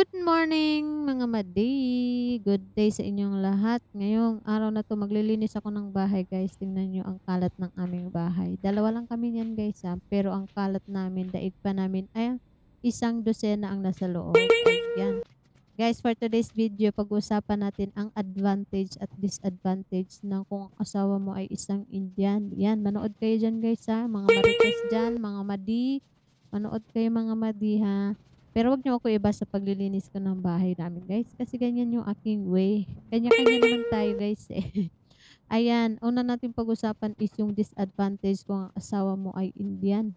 Good morning mga madi! Good day sa inyong lahat. Ngayong araw na 'to maglilinis ako ng bahay guys. Tingnan niyo ang kalat ng aming bahay. Dalawa lang kami niyan guys, pero ang kalat namin daig pa namin ay isang dosena ang nasa loob. Ayan. Guys, for today's video pag-uusapan natin ang advantage at disadvantage ng kung ang asawa mo ay isang Indian. Yan, manood kayo diyan guys mga marites diyan, mga madi. Manood kayo mga madi ha. Pero wag niyo ako iba sa paglilinis ko ng bahay namin guys, kasi ganyan yung aking way. Kanya-kanya naman tayo guys eh. Ayan, una natin pag-usapan is yung disadvantage kung ang asawa mo ay Indian.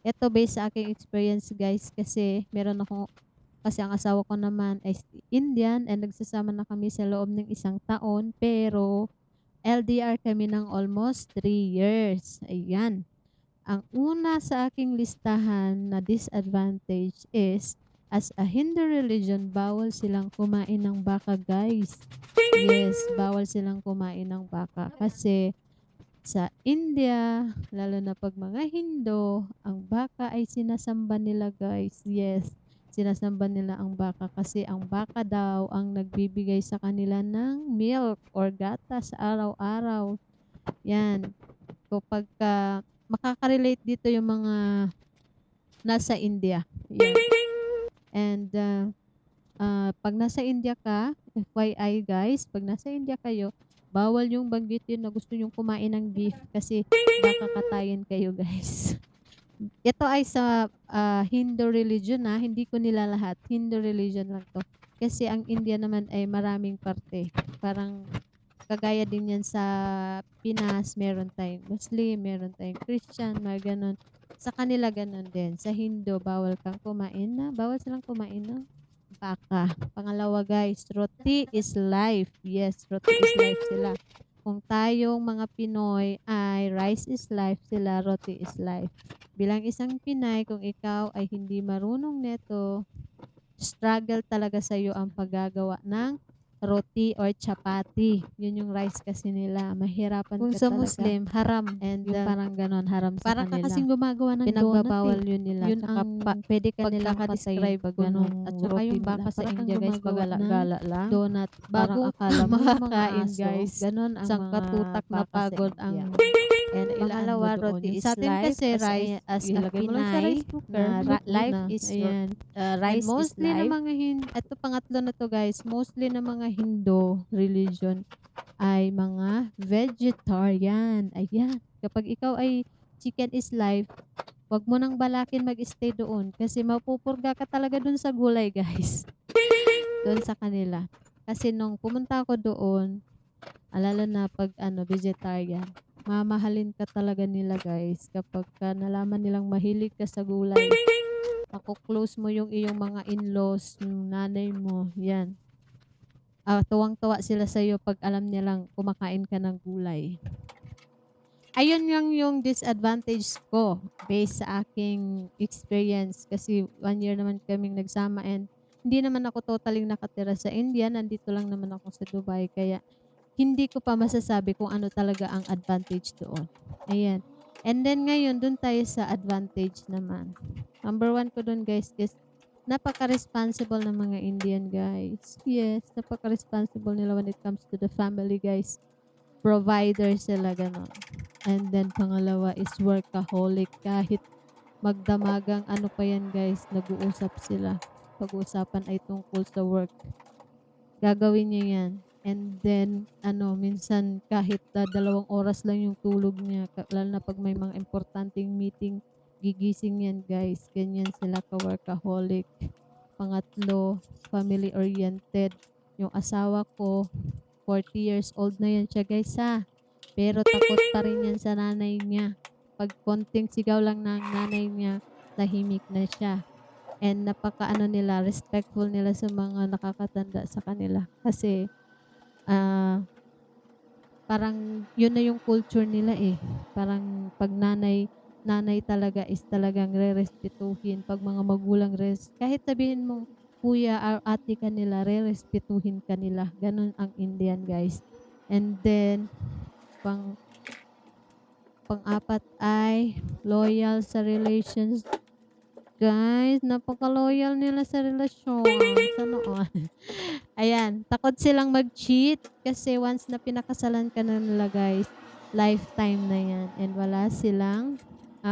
Ito based sa aking experience guys, kasi ang asawa ko naman ay Indian and nagsasama na kami sa loob ng isang taon, pero LDR kami ng almost 3 years. Ayan. Ang una sa aking listahan na disadvantage is, as a Hindu religion, bawal silang kumain ng baka guys. Yes, bawal silang kumain ng baka kasi sa India, lalo na 'pag mga Hindu, ang baka ay sinasamba nila guys. Yes, sinasamba nila ang baka kasi ang baka daw ang nagbibigay sa kanila ng milk or gatas sa araw-araw. 'Yan, kapagka makaka-relate dito yung mga nasa India, 'yan. And, 'pag nasa India ka, FYI guys, 'pag nasa India kayo, bawal yung banggitin na gusto niyong kumain ng beef kasi baka katayin kayo guys. Ito ay sa, Hindu religion, hindi ko nila lahat, Hindu religion lang 'to. Kasi ang India naman ay maraming parte, parang kagaya din 'yan sa Pinas, meron tayong Muslim, meron tayong Christian, mga gano'n. Sa kanila gano'n din, sa Hindu bawal silang kumain ng baka. Pangalawa guys, roti is life. Yes, roti is life sila. Kung tayong mga Pinoy ay rice is life, sila roti is life. Bilang isang Pinay, kung ikaw ay hindi marunong neto, struggle talaga sa'yo ang paggagawa ng roti or chapati. Yun yung rice kasi nila. Mahirapan Kung ka sa talaga. Muslim, haram. And Yung parang ganon, haram sa para ka kanila. kasing gumagawa ng Pinagbabawal donut yun nila. Yun Tsaka ang pwede ka nilang pagkaka-describe patayin pag ko ganun. nung At saka roti yung nila. baka sa Para kang India guys, gumagawa ng pagala-gala lang. donut. Parang Bago akala mo yung mga makakain aso, guys. ganun ang Isang mga katutak na baka sa pagod India. ang And nailaan mo pangalawa, doon. roti Yung is sa atin life. kasi rice, As a ilagay mo lang sa Pinay, rice cooker, na luto life na. is Ayan. And Rice is mostly na life. mga ito pangatlo na to guys, mostly na mga Hindu religion ay mga vegetarian. Ayan. Kapag ikaw ay chicken is life, wag mo nang balakin mag-stay doon kasi mapupurga ka talaga dun sa gulay guys. Doon sa kanila. Kasi nung pumunta ako doon, lalo na 'pag vegetarian, mamahalin ka talaga nila guys kapagka nalaman nilang mahilig ka sa gulay. Mako-close mo yung iyong mga in-laws, yung nanay mo, 'yan. Tuwang-tuwa sila sa'yo 'pag alam nilang kumakain ka ng gulay. Ayun lang yung disadvantage ko based sa aking experience kasi 1 year naman kaming nagsama and hindi naman ako totaling nakatira sa India, nandito lang naman ako sa Dubai kaya hindi ko pa masasabi kung ano talaga ang advantage doon. Ayan. And then ngayon dun tayo sa advantage naman. Number 1 ko dun guys is napaka-responsible ng mga Indian guys. Yes, napaka-responsible nila when it comes to the family guys. Provider sila gano'n. And then pangalawa is workaholic. Kahit magdamagang ano pa yan guys, nag-uusap sila. Pag-uusapan ay tungkol sa work. Gagawin niya yan. And then, minsan kahit 2 oras lang yung tulog niya, lalo na pag may mga importanteng meeting, gigising yan guys. Ganyan sila ka-workaholic. Pangatlo, family-oriented. Yung asawa ko, 40 years old na yan siya guys pero takot pa rin yan sa nanay niya. Pag konting sigaw lang ng nanay niya, tahimik na siya. And nila, respectful nila sa mga nakakatanda sa kanila. Kasi, parang yun na yung culture nila eh. Parang pag nanay talaga is talagang rerespetuhin. Pag mga magulang kahit sabihin mo, kuya or ate ka nila, rerespetuhin ka nila. Ganun ang Indian guys. And then, pang-apat ay loyal sa relations. guys, napaka-loyal nila sa relasyon, sana all. Ayan, takot silang mag-cheat kasi once na pinakasalan ka na nila guys, lifetime na 'yan and wala silang,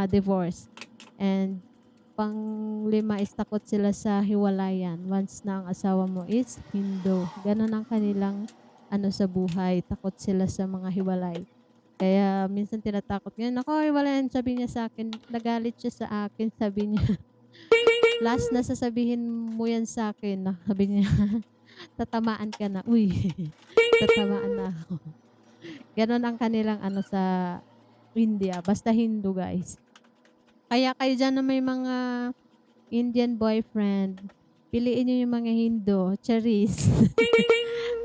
divorce. And pang-5 is takot sila sa hiwalayan once na ang asawa mo is Hindu. Gano'n ang kanilang ano sa buhay, takot sila sa mga hiwalay. Kaya minsan tinatakot niya, "Naku, hiwalayan." Sabi niya sa'kin, nagalit siya sa akin, sabi niya, "Last na sasabihin mo 'yan sa'kin." Sabi niya, "Tatamaan ka na." Uy, tatamaan na ako. Gano'n ang kanilang ano sa India, basta Hindu guys. Kaya kayo diyan na may mga Indian boyfriend, piliin niyo yung mga Hindu, charis.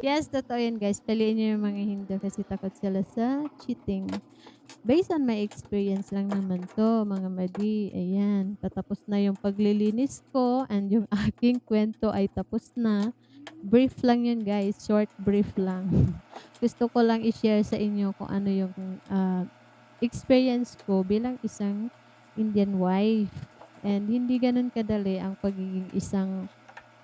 Yes, totoo yan guys, piliin niyo yung mga Hindu kasi takot sila sa cheating. Based on my experience lang naman 'to mga madi, ayan. Patapos na yung paglilinis ko and yung aking kuwento ay tapos na. Brief lang yun guys, short brief lang. Gusto ko lang i-share sa inyo kung ano yung, experience ko bilang isang Indian wife. And hindi gano'n kadali ang pagiging isang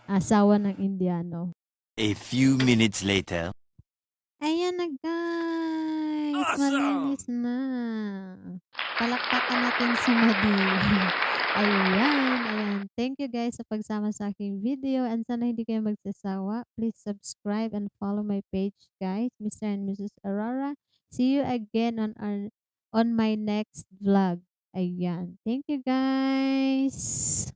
asawa ng Indiano. A few minutes later. Ayan na guys, Awesome! malinis na. Palakpakan natin si Madi. Ayan. Thank you guys sa pagsama sa aking video and sana hindi kayo magsasawa. Please subscribe and follow my page guys, Mr. and Mrs. Aurora. See you again on my next vlog. Ayan. Thank you guys.